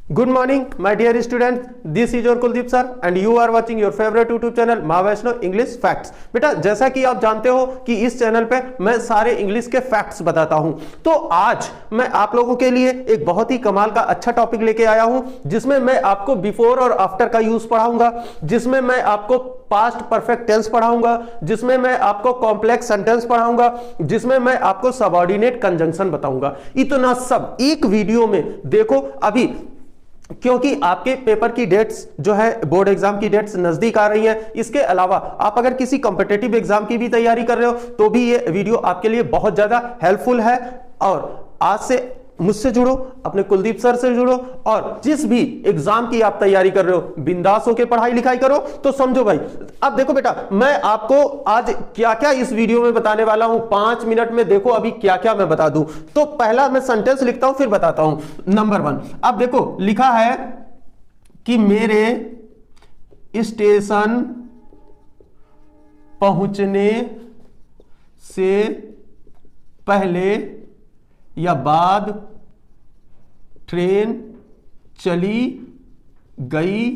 Good morning, my dear students. This is your Kuldeep sir, and you are watching your favorite YouTube channel माँ Vaishno English facts. बेटा, जैसा कि आप जानते हो कि इस चैनल पे मैं सारे इंग्लिश के फैक्ट्स बताता हूं, तो आज मैं आप लोगों के लिए एक बहुत ही कमाल का अच्छा टॉपिक लेके आया हूं, जिसमें मैं आपको बिफोर और आफ्टर का यूज पढ़ाऊंगा, जिसमें मैं आपको पास्ट परफेक्ट टेंस पढ़ाऊंगा, जिसमें मैं आपको कॉम्प्लेक्स सेंटेंस पढ़ाऊंगा, जिसमें मैं आपको सबऑर्डिनेट कंजंक्शन बताऊंगा। इतना सब एक वीडियो में देखो। अभी क्योंकि आपके पेपर की डेट्स जो है, बोर्ड एग्जाम की डेट्स नजदीक आ रही हैं, इसके अलावा आप अगर किसी कॉम्पिटिटिव एग्जाम की भी तैयारी कर रहे हो तो भी ये वीडियो आपके लिए बहुत ज्यादा हेल्पफुल है। और आज से मुझसे जुड़ो, अपने कुलदीप सर से जुड़ो, और जिस भी एग्जाम की आप तैयारी कर रहे हो बिंदास होकर पढ़ाई लिखाई करो। तो समझो भाई, अब देखो बेटा, मैं आपको आज क्या क्या इस वीडियो में बताने वाला हूं। 5 मिनट में देखो अभी क्या क्या मैं बता दूं। तो पहला मैं सेंटेंस लिखता हूं, फिर बताता हूं। नंबर 1, अब देखो लिखा है कि मेरे स्टेशन पहुंचने से पहले या बाद ट्रेन चली गई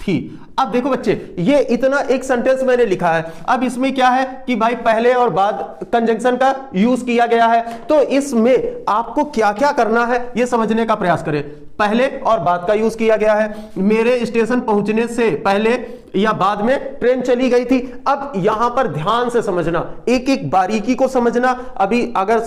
थी। अब देखो बच्चे, ये इतना एक सेंटेंस मैंने लिखा है। अब इसमें क्या है कि भाई पहले और बाद कंजंक्शन का यूज किया गया है, तो इसमें आपको क्या क्या करना है ये समझने का प्रयास करें। पहले और बाद का यूज किया गया है। मेरे स्टेशन पहुंचने से पहले या बाद में ट्रेन चली गई थी। अब यहां पर ध्यान से समझना, एक एक बारीकी को समझना। अभी अगर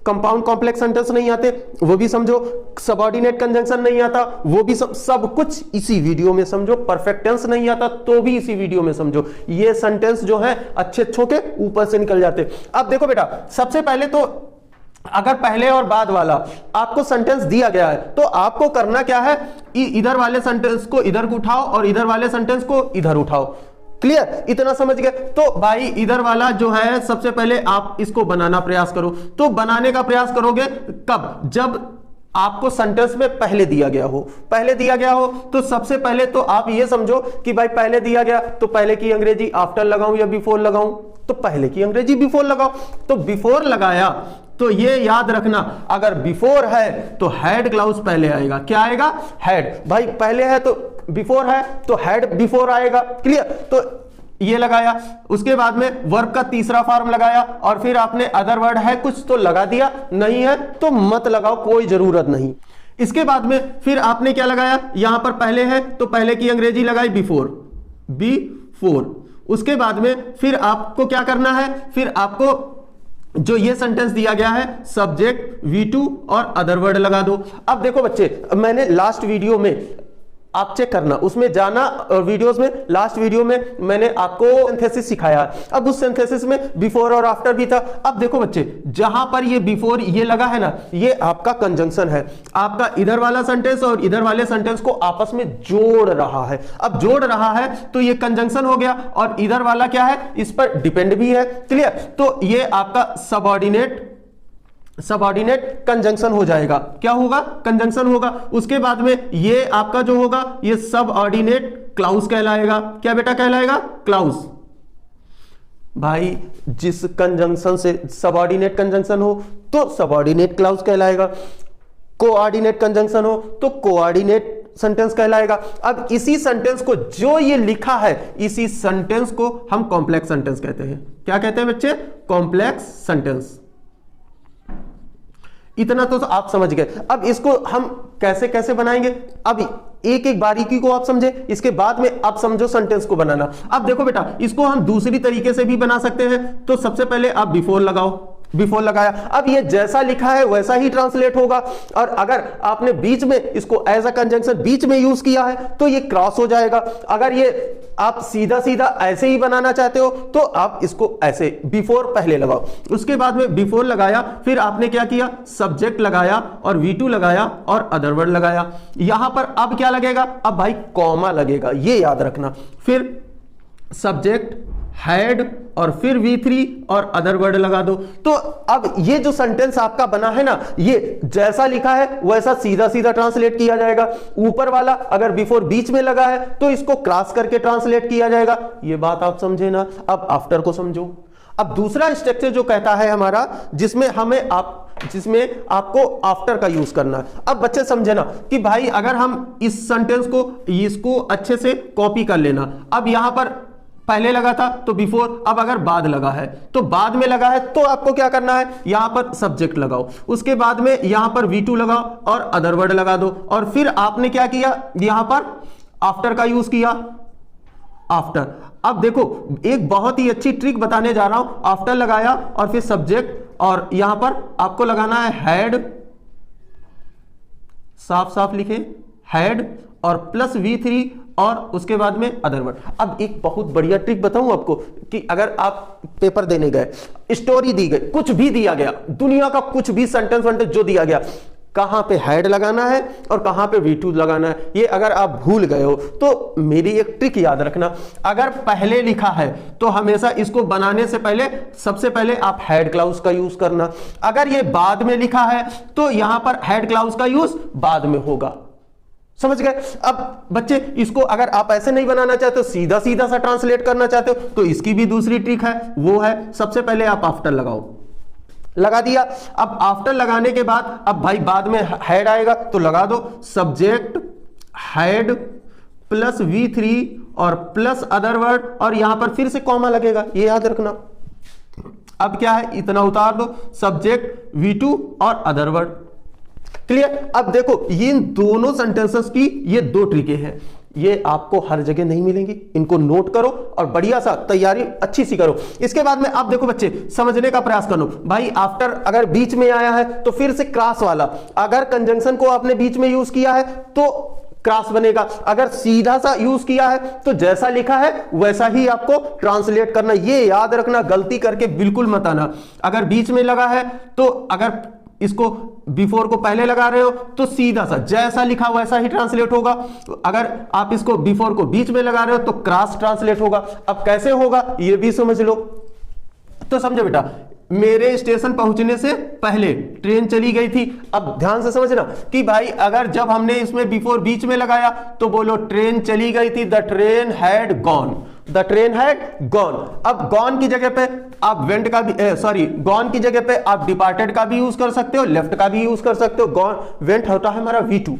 कंपाउंड कॉम्प्लेक्स सेंटेंस नहीं आते वो भी समझो, सबऑर्डिनेट कंजंक्शन नहीं आता वो भी सब कुछ इसी वीडियो में समझो, परफेक्ट टेंस नहीं आता तो भी इसी वीडियो में समझो। ये सेंटेंस जो है अच्छे के ऊपर से निकल जाते। अब देखो बेटा, सबसे पहले तो अगर पहले और बाद वाला आपको सेंटेंस दिया गया है तो आपको करना क्या है, इधर वाले सेंटेंस को इधर उठाओ और इधर वाले सेंटेंस को इधर उठाओ। क्लियर? इतना समझ गए? तो भाई इधर वाला जो है सबसे पहले आप इसको बनाना प्रयास करो। तो बनाने का प्रयास करोगे कब? जब आपको सेंटेंस में पहले दिया गया हो। पहले दिया गया हो तो सबसे पहले तो आप ये समझो कि भाई पहले दिया गया तो पहले की अंग्रेजी आफ्टर लगाऊं या बिफोर लगाऊं? तो पहले की अंग्रेजी बिफोर लगाओ। तो बिफोर लगाया तो ये याद रखना, अगर बिफोर है तो हैड क्लाउज पहले आएगा। क्या आएगा? हैड। भाई पहले है तो बिफोर है तो हैड बिफोर आएगा। क्लियर? तो ये लगाया, उसके बाद में वर्ब का तीसरा फॉर्म लगाया, और फिर आपने अदर वर्ड है कुछ तो लगा दिया, नहीं है तो मत लगाओ, कोई जरूरत नहीं। इसके बाद में फिर आपने क्या लगाया, यहां पर पहले है तो पहले की अंग्रेजी लगाई बिफोर, बिफोर। उसके बाद में फिर आपको क्या करना है, फिर आपको जो ये सेंटेंस दिया गया है सब्जेक्ट V2 और अदर वर्ड लगा दो। अब देखो बच्चे, मैंने लास्ट वीडियो में, आप चेक करना उसमें जाना, वीडियोस में लास्ट वीडियो में मैंने आपको सिंथेसिस सिखाया। अब उस सिंथेसिस में बिफोर और आफ्टर भी था। अब देखो बच्चे, जहां पर ये बिफोर ये लगा है ना, ये आपका कंजंक्शन है। आपका इधर वाला सेंटेंस और इधर वाले सेंटेंस को आपस में जोड़ रहा है। अब जोड़ रहा है तो ये कंजंक्शन हो गया, और इधर वाला क्या है, इस पर डिपेंड भी है। क्लियर? तो ये आपका सबऑर्डिनेट कंजंक्शन हो जाएगा। क्या होगा? कंजंक्शन होगा। उसके बाद में ये आपका जो होगा ये सबऑर्डिनेट क्लाउज कहलाएगा। क्या बेटा कहलाएगा? क्लाउज। भाई जिस कंजंक्शन से सबऑर्डिनेट कंजंक्शन हो तो सबऑर्डिनेट क्लाउज कहलाएगा, कोऑर्डिनेट कंजंक्शन हो तो कोऑर्डिनेट सेंटेंस कहलाएगा। अब इसी सेंटेंस को, जो ये लिखा है, इसी सेंटेंस को हम कॉम्प्लेक्स सेंटेंस कहते हैं। क्या कहते हैं बच्चे? Complex sentence. इतना तो आप समझ गए। अब इसको हम कैसे कैसे बनाएंगे, अभी एक एक बारीकी को आप समझे, इसके बाद में आप समझो सेंटेंस को बनाना। अब देखो बेटा, इसको हम दूसरी तरीके से भी बना सकते हैं। तो सबसे पहले आप बिफोर लगाओ, बिफोर लगाया, अब ये जैसा लिखा है वैसा ही ट्रांसलेट होगा। और अगर आपने बीच में इसको एज अ कंजंक्शन बीच में यूज किया है तो ये क्रॉस हो जाएगा। अगर ये आप सीधा सीधा ऐसे ही बनाना चाहते हो तो आप इसको ऐसे बिफोर पहले लगाओ। उसके बाद में बिफोर लगाया, फिर आपने क्या किया, सब्जेक्ट लगाया और V2 लगाया और अदर वर्ड लगाया। यहां पर अब क्या लगेगा, अब भाई कॉमा लगेगा, ये याद रखना। फिर सब्जेक्ट, हैड और फिर V3 और अदर वर्ड लगा दो। तो अब ये जो सेंटेंस आपका बना है ना, ये जैसा लिखा है वैसा सीधा सीधा ट्रांसलेट किया जाएगा। ऊपर वाला अगर बिफोर बीच में लगा है तो इसको क्रॉस करके ट्रांसलेट किया जाएगा। ये बात आप समझे ना? अब आफ्टर को समझो। अब दूसरा स्ट्रक्चर जो कहता है हमारा, जिसमें आपको आफ्टर का यूज करना है। अब बच्चे समझे ना कि भाई अगर हम इस सेंटेंस को इसको अच्छे से कॉपी कर लेना। अब यहां पर पहले लगा था तो बिफोर, अब अगर बाद लगा है तो बाद में लगा है तो आपको क्या करना है, यहां पर सब्जेक्ट लगाओ, उसके बाद में यहां पर V2 लगाओ और अदर वर्ड लगा दो, और फिर आपने क्या किया, यहां पर आफ्टर का यूज किया, आफ्टर। अब देखो एक बहुत ही अच्छी ट्रिक बताने जा रहा हूं, आफ्टर लगाया और फिर सब्जेक्ट, और यहां पर आपको लगाना है हैड, साफ साफ लिखे हैड, और प्लस V3 और उसके बाद में अदर वर्ड। अब एक बहुत बढ़िया ट्रिक बताऊं आपको कि अगर आप पेपर देने गए, स्टोरी दी गई, कुछ भी दिया गया, दुनिया का कुछ भी सेंटेंस जो दिया गया, कहां पे हेड लगाना है और कहां पे V2 लगाना है, ये अगर आप भूल गए हो तो मेरी एक ट्रिक याद रखना। अगर पहले लिखा है तो हमेशा इसको बनाने से पहले सबसे पहले आप हेड क्लाउज का यूज करना। अगर ये बाद में लिखा है तो यहां पर हेड क्लाउज का यूज बाद में होगा। समझ गए? अब बच्चे इसको अगर आप ऐसे नहीं बनाना चाहते हो, सीधा सीधा सा ट्रांसलेट करना चाहते हो, तो इसकी भी दूसरी ट्रिक है, वो है सबसे पहले आप आफ्टर लगाओ। लगा दिया। अब आफ्टर लगाने के बाद अब भाई बाद में हेड आएगा तो लगा दो सब्जेक्ट हेड प्लस V3 और प्लस अदर वर्ड, और यहां पर फिर से कॉमा लगेगा, ये याद रखना। अब क्या है, इतना उतार दो, सब्जेक्ट V2 और अदर वर्ड। क्लियर? अब देखो ये इन दोनों सेंटेंसेस की ये दो ट्रिकें हैं, ये आपको हर जगह नहीं मिलेंगी, इनको नोट करो और बढ़िया सा तैयारी अच्छी सी करो। इसके बाद में आप देखो बच्चे समझने का प्रयास करो। भाई आफ्टर अगर बीच में आया है तो फिर से क्रॉस वाला, अगर कंजंक्शन को आपने बीच में यूज किया है तो क्रॉस बनेगा, अगर सीधा सा यूज किया है तो जैसा लिखा है वैसा ही आपको ट्रांसलेट करना। ये याद रखना, गलती करके बिल्कुल मत आना। अगर बीच में लगा है तो अगर इसको बिफोर को पहले लगा रहे हो तो सीधा सा जैसा लिखा वैसा ही ट्रांसलेट होगा। अगर आप इसको बिफोर को बीच में लगा रहे हो तो क्रॉस ट्रांसलेट होगा। अब कैसे होगा ये भी समझ लो। तो समझो बेटा, मेरे स्टेशन पहुंचने से पहले ट्रेन चली गई थी। अब ध्यान से समझना कि भाई अगर जब हमने इसमें बिफोर बीच में लगाया तो बोलो ट्रेन चली गई थी, the train had gone, the train had gone. अब गॉन की जगह पे आप वेंट का भी गॉन की जगह पे आप डिपार्टेड का भी यूज कर सकते हो, लेफ्ट का भी यूज कर सकते हो। गॉन वेंट होता है हमारा V2,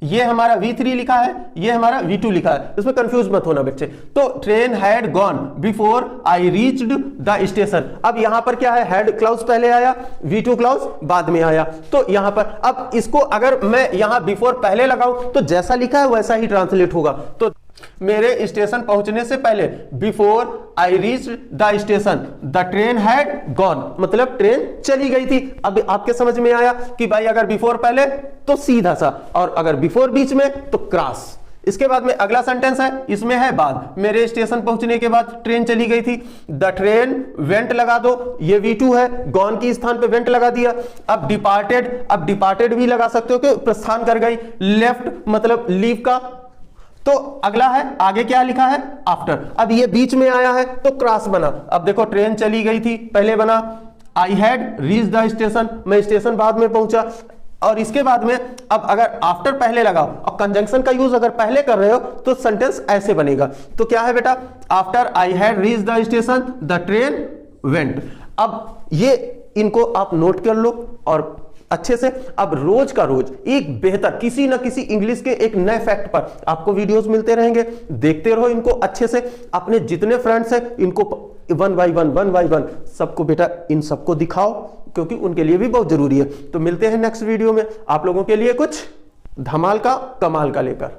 ये हमारा V3 लिखा है, ये हमारा V2 लिखा है, इसमें कंफ्यूज मत होना बच्चे। तो train had gone before I reached the station. अब यहां पर क्या है, हैड क्लाउज पहले आया, V2 क्लाउज बाद में आया। तो यहां पर अब इसको अगर मैं यहां बिफोर पहले लगाऊं तो जैसा लिखा है वैसा ही ट्रांसलेट होगा। तो मेरे स्टेशन पहुंचने से पहले before I reach the station the train had gone, मतलब ट्रेन चली गई थी। अब आपके समझ में आया कि भाई अगर बिफोर पहले तो सीधा सा, और अगर बिफोर बीच में तो क्रॉस। इसके बाद में अगला सेंटेंस है, इसमें है बाद, मेरे स्टेशन पहुंचने के बाद ट्रेन चली गई थी, द ट्रेन वेंट लगा दो, ये V2 है, गॉन की स्थान पे वेंट लगा दिया। अब डिपार्टेड भी लगा सकते हो कि प्रस्थान कर गई, लेफ्ट मतलब लीव का। तो अगला है, आगे क्या लिखा है, आफ्टर। अब ये बीच में आया है तो क्रॉस बना। अब देखो ट्रेन चली गई थी पहले बना, I had reach the station, मैं स्टेशन बाद में पहुंचा। और इसके बाद में अब अगर आफ्टर पहले लगाओ और कंजंक्शन का यूज अगर पहले कर रहे हो तो सेंटेंस ऐसे बनेगा। तो क्या है बेटा, after I had reach the station the train went. अब ये इनको आप नोट कर लो और अच्छे से। अब रोज का रोज एक बेहतर किसी ना किसी इंग्लिश के एक नए फैक्ट पर आपको वीडियोस मिलते रहेंगे, देखते रहो इनको अच्छे से। अपने जितने फ्रेंड्स हैं इनको वन बाय वन सबको बेटा इन सबको दिखाओ, क्योंकि उनके लिए भी बहुत जरूरी है। तो मिलते हैं नेक्स्ट वीडियो में आप लोगों के लिए कुछ धमाल का कमाल का लेकर।